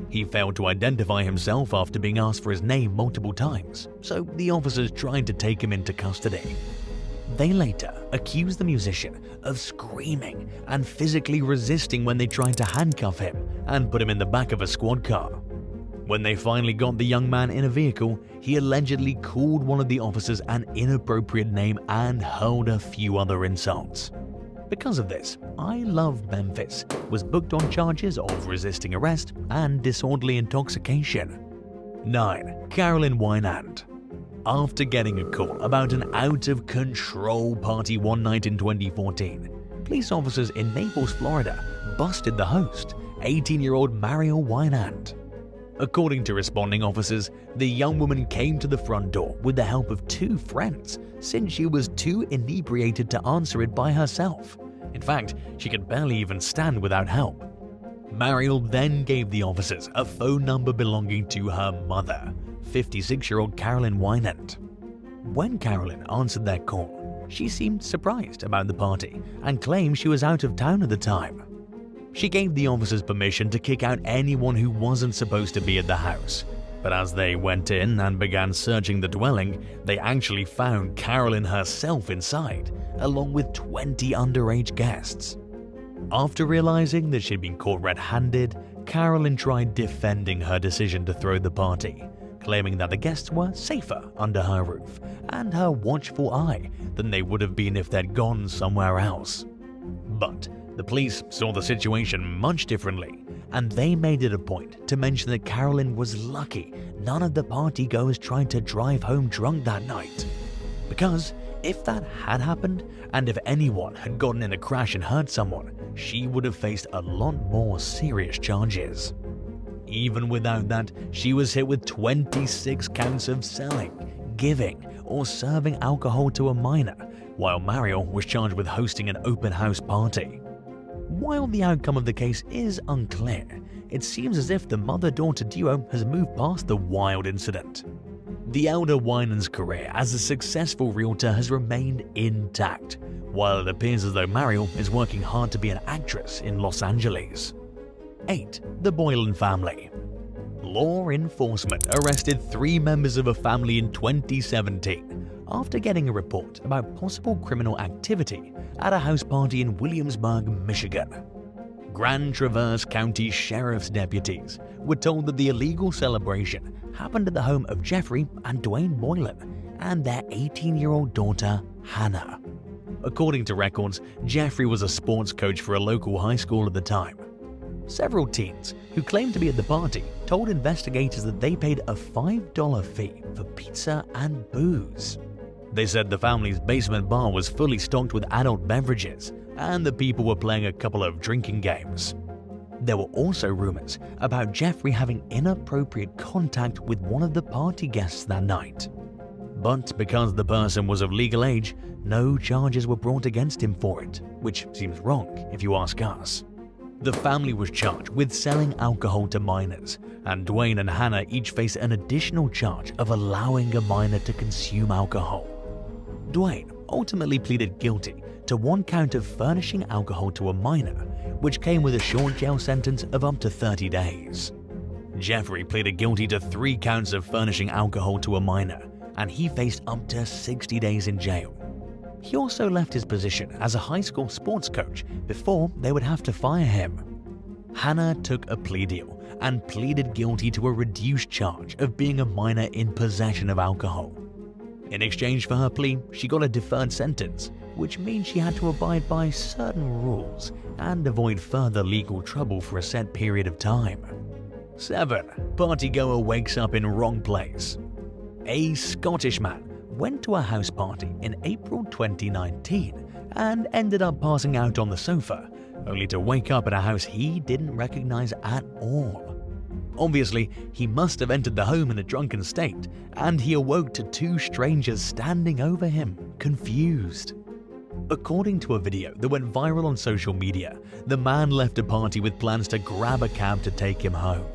He failed to identify himself after being asked for his name multiple times, so the officers tried to take him into custody. They later accused the musician of screaming and physically resisting when they tried to handcuff him and put him in the back of a squad car. When they finally got the young man in a vehicle, he allegedly called one of the officers an inappropriate name and hurled a few other insults. Because of this, I Love Memphis was booked on charges of resisting arrest and disorderly intoxication. 9. Carolyn Wynand. After getting a call about an out-of-control party one night in 2014, police officers in Naples, Florida busted the host, 18-year-old Mariel Wynand. According to responding officers, the young woman came to the front door with the help of 2 friends since she was too inebriated to answer it by herself. In fact, she could barely even stand without help. Mariel then gave the officers a phone number belonging to her mother, 56-year-old Carolyn Wynand. When Carolyn answered their call, she seemed surprised about the party and claimed she was out of town at the time. She gave the officers permission to kick out anyone who wasn't supposed to be at the house, but as they went in and began searching the dwelling, they actually found Carolyn herself inside, along with 20 underage guests. After realizing that she'd been caught red-handed, Carolyn tried defending her decision to throw the party, claiming that the guests were safer under her roof and her watchful eye than they would have been if they'd gone somewhere else. But the police saw the situation much differently, and they made it a point to mention that Carolyn was lucky none of the partygoers tried to drive home drunk that night. Because if that had happened, and if anyone had gotten in a crash and hurt someone, she would have faced a lot more serious charges. Even without that, she was hit with 26 counts of selling, giving, or serving alcohol to a minor, while Mariel was charged with hosting an open house party. While the outcome of the case is unclear, it seems as if the mother-daughter duo has moved past the wild incident. The elder Wynand's career as a successful realtor has remained intact, while it appears as though Mariel is working hard to be an actress in Los Angeles. 8. The Boylan family. Law enforcement arrested 3 members of a family in 2017 after getting a report about possible criminal activity at a house party in Williamsburg, Michigan. Grand Traverse County Sheriff's deputies were told that the illegal celebration happened at the home of Jeffrey and Dwayne Boylan and their 18-year-old daughter, Hannah. According to records, Jeffrey was a sports coach for a local high school at the time. Several teens who claimed to be at the party told investigators that they paid a $5 fee for pizza and booze. They said the family's basement bar was fully stocked with adult beverages, and the people were playing a couple of drinking games. There were also rumors about Jeffrey having inappropriate contact with one of the party guests that night. But because the person was of legal age, no charges were brought against him for it, which seems wrong if you ask us. The family was charged with selling alcohol to minors, and Dwayne and Hannah each face an additional charge of allowing a minor to consume alcohol. Dwayne ultimately pleaded guilty to 1 count of furnishing alcohol to a minor, which came with a short jail sentence of up to 30 days. Jeffrey pleaded guilty to 3 counts of furnishing alcohol to a minor, and he faced up to 60 days in jail. He also left his position as a high school sports coach before they would have to fire him. Hannah took a plea deal and pleaded guilty to a reduced charge of being a minor in possession of alcohol. In exchange for her plea, she got a deferred sentence, which means she had to abide by certain rules and avoid further legal trouble for a set period of time. 7. Partygoer wakes up in wrong place. A Scottish man went to a house party in April 2019 and ended up passing out on the sofa, only to wake up at a house he didn't recognize at all. Obviously, he must have entered the home in a drunken state, and he awoke to two strangers standing over him, confused. According to a video that went viral on social media, the man left a party with plans to grab a cab to take him home.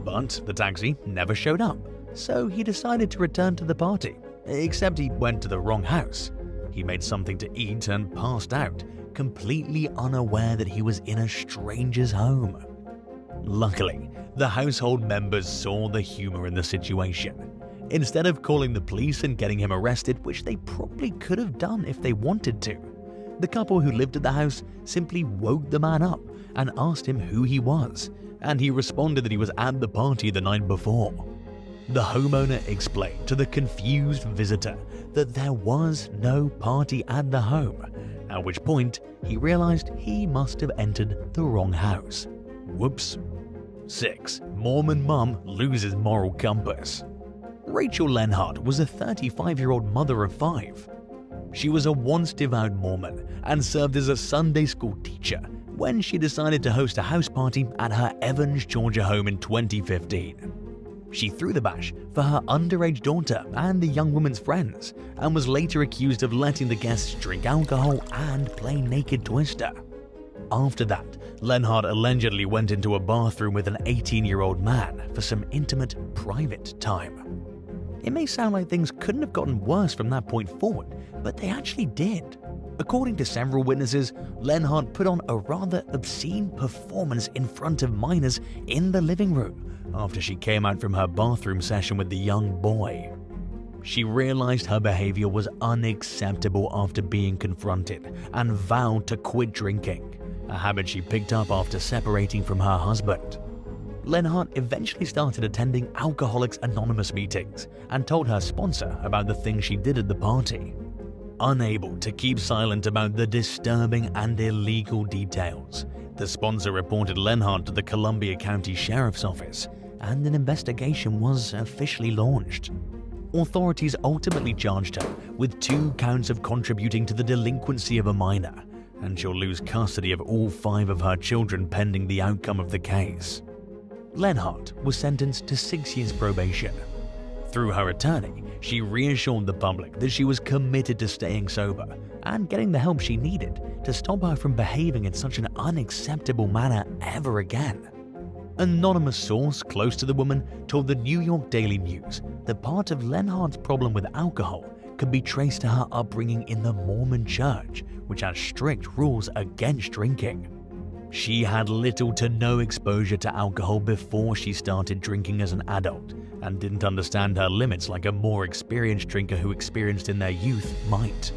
But the taxi never showed up, so he decided to return to the party, except he went to the wrong house. He made something to eat and passed out, completely unaware that he was in a stranger's home. Luckily, the household members saw the humor in the situation. Instead of calling the police and getting him arrested, which they probably could have done if they wanted to, the couple who lived at the house simply woke the man up and asked him who he was, and he responded that he was at the party the night before. The homeowner explained to the confused visitor that there was no party at the home, at which point he realized he must have entered the wrong house. Whoops. 6. Mormon mum loses moral compass. Rachel Lenhart was a 35-year-old mother of 5. She was a once devout Mormon and served as a Sunday school teacher when she decided to host a house party at her Evans, Georgia home in 2015. She threw the bash for her underage daughter and the young woman's friends, and was later accused of letting the guests drink alcohol and play naked Twister. After that, Lenhart allegedly went into a bathroom with an 18-year-old man for some intimate, private time. It may sound like things couldn't have gotten worse from that point forward, but they actually did. According to several witnesses, Lenhart put on a rather obscene performance in front of minors in the living room after she came out from her bathroom session with the young boy. She realized her behavior was unacceptable after being confronted and vowed to quit drinking, a habit she picked up after separating from her husband. Lenhart eventually started attending Alcoholics Anonymous meetings and told her sponsor about the things she did at the party. Unable to keep silent about the disturbing and illegal details, the sponsor reported Lenhart to the Columbia County Sheriff's Office, and an investigation was officially launched. Authorities ultimately charged her with 2 counts of contributing to the delinquency of a minor, and she'll lose custody of all 5 of her children pending the outcome of the case. Lenhart was sentenced to 6 years probation. Through her attorney, she reassured the public that she was committed to staying sober and getting the help she needed to stop her from behaving in such an unacceptable manner ever again. Anonymous source close to the woman told the New York Daily News that part of Lenhart's problem with alcohol could be traced to her upbringing in the Mormon Church, which has strict rules against drinking. She had little to no exposure to alcohol before she started drinking as an adult, and didn't understand her limits like a more experienced drinker who experienced in their youth might.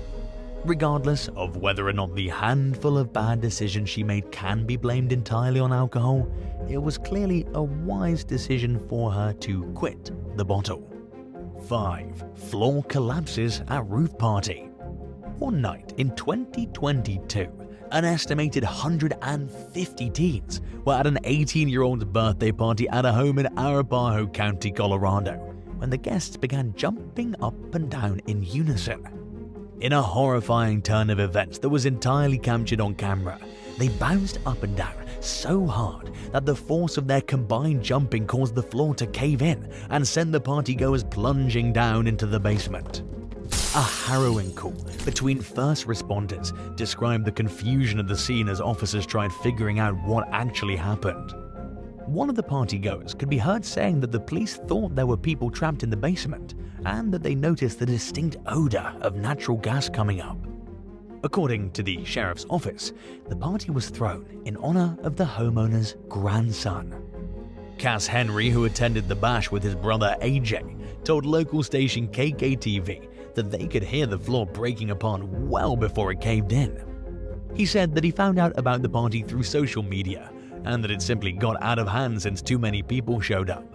Regardless of whether or not the handful of bad decisions she made can be blamed entirely on alcohol, it was clearly a wise decision for her to quit the bottle. 5. Floor collapses at roof party. One night in 2022, an estimated 150 teens were at an 18-year-old's birthday party at a home in Arapahoe County, Colorado, when the guests began jumping up and down in unison. In a horrifying turn of events that was entirely captured on camera, they bounced up and down so hard that the force of their combined jumping caused the floor to cave in and send the partygoers plunging down into the basement. A harrowing call between first responders described the confusion of the scene as officers tried figuring out what actually happened. One of the partygoers could be heard saying that the police thought there were people trapped in the basement and that they noticed the distinct odor of natural gas coming up. According to the sheriff's office, the party was thrown in honor of the homeowner's grandson. Cass Henry, who attended the bash with his brother AJ, told local station KKTV that they could hear the floor breaking apart well before it caved in. He said that he found out about the party through social media and that it simply got out of hand since too many people showed up.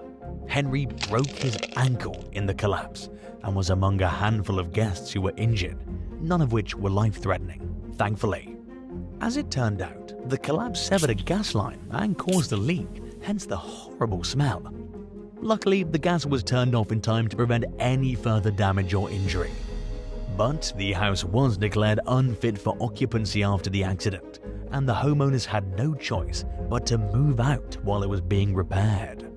Henry broke his ankle in the collapse and was among a handful of guests who were injured, none of which were life-threatening, thankfully. As it turned out, the collapse severed a gas line and caused a leak, hence the horrible smell. Luckily, the gas was turned off in time to prevent any further damage or injury. But the house was declared unfit for occupancy after the accident, and the homeowners had no choice but to move out while it was being repaired.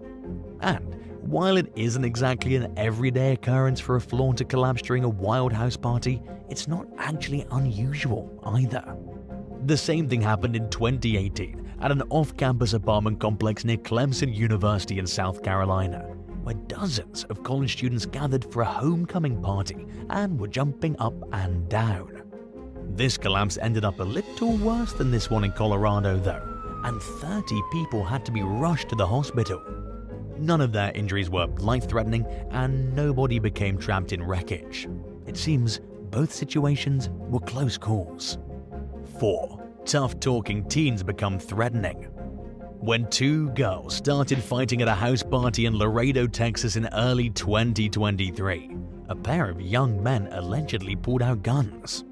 And while it isn't exactly an everyday occurrence for a floor to collapse during a wild house party, it's not actually unusual either. The same thing happened in 2018 at an off-campus apartment complex near Clemson University in South Carolina, where dozens of college students gathered for a homecoming party and were jumping up and down. This collapse ended up a little worse than this one in Colorado though, and 30 people had to be rushed to the hospital. None of their injuries were life-threatening and nobody became trapped in wreckage. It seems both situations were close calls. 4. Tough-talking teens become threatening. When two girls started fighting at a house party in Laredo, Texas in early 2023, a pair of young men allegedly pulled out guns.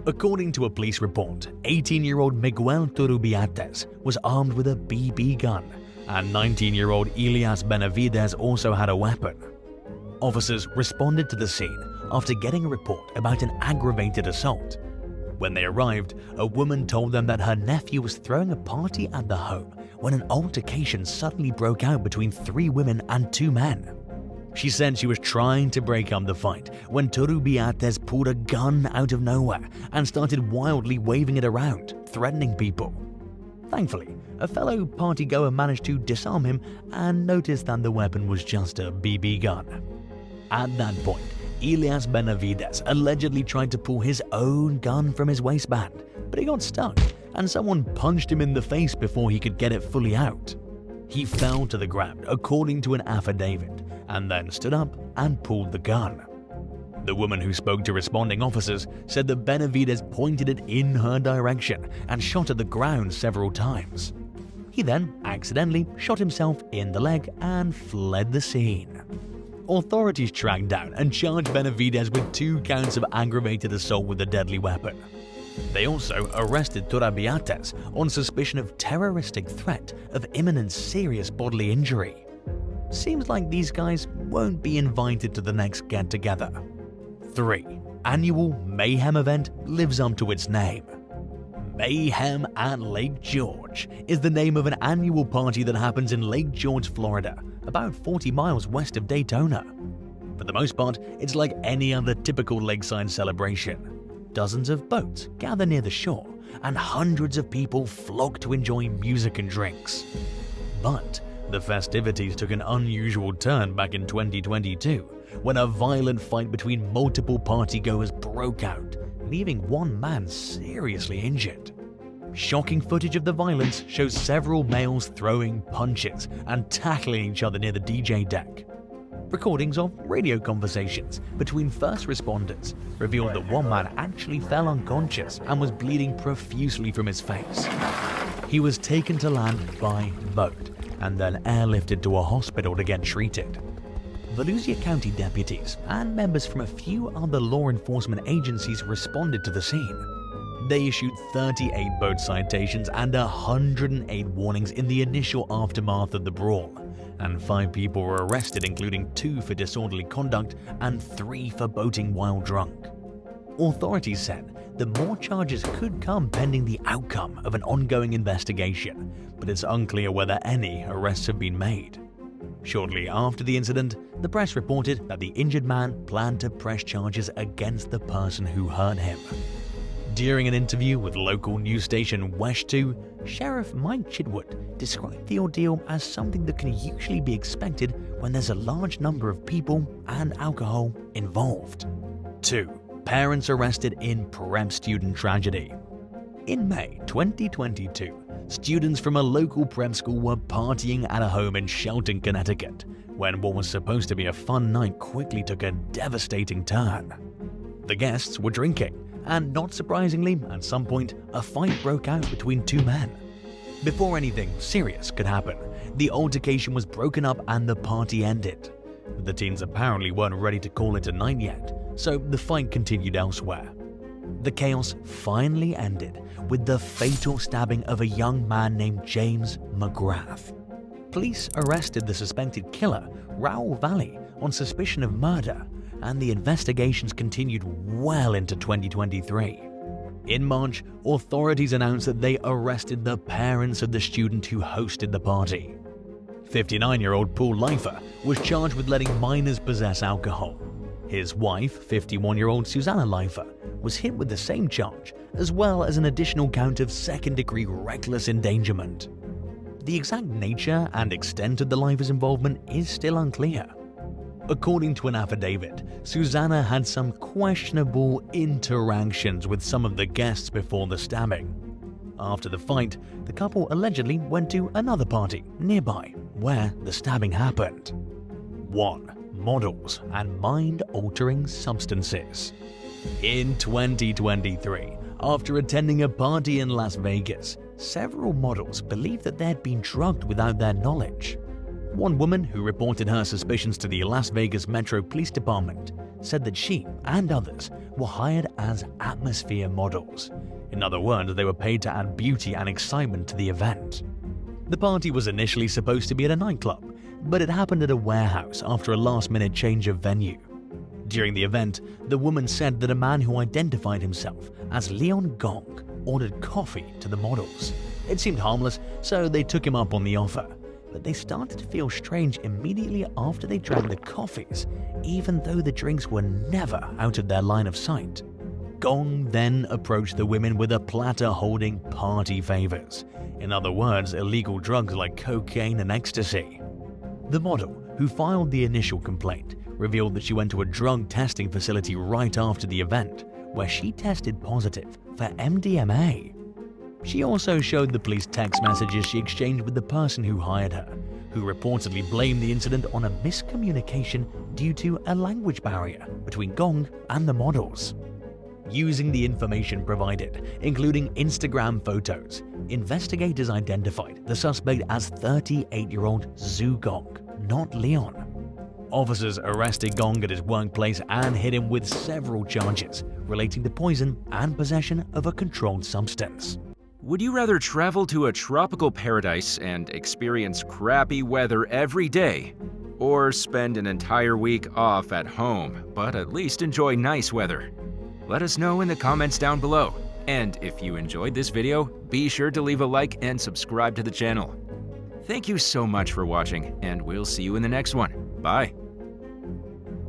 According to a police report, 18-year-old Miguel Turrubiates was armed with a BB gun, and 19-year-old Elias Benavides also had a weapon. Officers responded to the scene after getting a report about an aggravated assault. When they arrived, a woman told them that her nephew was throwing a party at the home when an altercation suddenly broke out between 3 women and 2 men. She said she was trying to break up the fight when Turrubiates pulled a gun out of nowhere and started wildly waving it around, threatening people. Thankfully, a fellow partygoer managed to disarm him and noticed that the weapon was just a BB gun. At that point, Elias Benavides allegedly tried to pull his own gun from his waistband, but he got stuck and someone punched him in the face before he could get it fully out. He fell to the ground according to an affidavit and then stood up and pulled the gun. The woman who spoke to responding officers said that Benavides pointed it in her direction and shot at the ground several times. He then accidentally shot himself in the leg and fled the scene. Authorities tracked down and charged Benavides with 2 counts of aggravated assault with a deadly weapon. They also arrested Turrubiates on suspicion of terroristic threat of imminent serious bodily injury. Seems like these guys won't be invited to the next get-together. 3. Annual Mayhem event lives up to its name. Mayhem at Lake George is the name of an annual party that happens in Lake George, Florida, about 40 miles west of Daytona. For the most part, it's like any other typical lakeside celebration. Dozens of boats gather near the shore, and hundreds of people flock to enjoy music and drinks. But the festivities took an unusual turn back in 2022, when a violent fight between multiple partygoers broke out, leaving one man seriously injured. Shocking footage of the violence shows several males throwing punches and tackling each other near the DJ deck. Recordings of radio conversations between first responders revealed that one man actually fell unconscious and was bleeding profusely from his face. He was taken to land by boat and then airlifted to a hospital to get treated. Volusia County deputies and members from a few other law enforcement agencies responded to the scene. They issued 38 boat citations and 108 warnings in the initial aftermath of the brawl, and 5 people were arrested, including 2 for disorderly conduct and 3 for boating while drunk. Authorities said that more charges could come pending the outcome of an ongoing investigation, but it's unclear whether any arrests have been made. Shortly after the incident, the press reported that the injured man planned to press charges against the person who hurt him. During an interview with local news station WESH 2, Sheriff Mike Chitwood described the ordeal as something that can usually be expected when there's a large number of people and alcohol involved. 2. Parents arrested in prep student tragedy. In May 2022, students from a local prep school were partying at a home in Shelton, Connecticut, when what was supposed to be a fun night quickly took a devastating turn. The guests were drinking, and not surprisingly, at some point, a fight broke out between 2 men. Before anything serious could happen, the altercation was broken up and the party ended. The teens apparently weren't ready to call it a night yet, so the fight continued elsewhere. The chaos finally ended with the fatal stabbing of a young man named James McGrath. Police arrested the suspected killer, Raoul Valley, on suspicion of murder, and the investigations continued well into 2023. In March, authorities announced that they arrested the parents of the student who hosted the party. 59-year-old Paul Leifer was charged with letting minors possess alcohol. His wife, 51-year-old Susanna Leifer, was hit with the same charge, as well as an additional count of second-degree reckless endangerment. The exact nature and extent of the Leifer's involvement is still unclear. According to an affidavit, Susanna had some questionable interactions with some of the guests before the stabbing. After the fight, the couple allegedly went to another party nearby where the stabbing happened. 1. Models and mind-altering substances. In 2023, after attending a party in Las Vegas, several models believed that they'd been drugged without their knowledge. One woman who reported her suspicions to the Las Vegas Metro Police Department said that she and others were hired as atmosphere models. In other words, they were paid to add beauty and excitement to the event. The party was initially supposed to be at a nightclub, but it happened at a warehouse after a last-minute change of venue. During the event, the woman said that a man who identified himself as Leon Gong ordered coffee to the models. It seemed harmless, so they took him up on the offer. But they started to feel strange immediately after they drank the coffees, even though the drinks were never out of their line of sight. Gong then approached the women with a platter holding party favors. In other words, illegal drugs like cocaine and ecstasy. The model, who filed the initial complaint, revealed that she went to a drug testing facility right after the event, where she tested positive for MDMA. She also showed the police text messages she exchanged with the person who hired her, who reportedly blamed the incident on a miscommunication due to a language barrier between Gong and the models. Using the information provided, including Instagram photos, investigators identified the suspect as 38-year-old Zhu Gong, not Leon. Officers arrested Gong at his workplace and hit him with several charges relating to poison and possession of a controlled substance. Would you rather travel to a tropical paradise and experience crappy weather every day, or spend an entire week off at home, but at least enjoy nice weather? Let us know in the comments down below. And if you enjoyed this video, be sure to leave a like and subscribe to the channel. Thank you so much for watching, and we'll see you in the next one. Bye.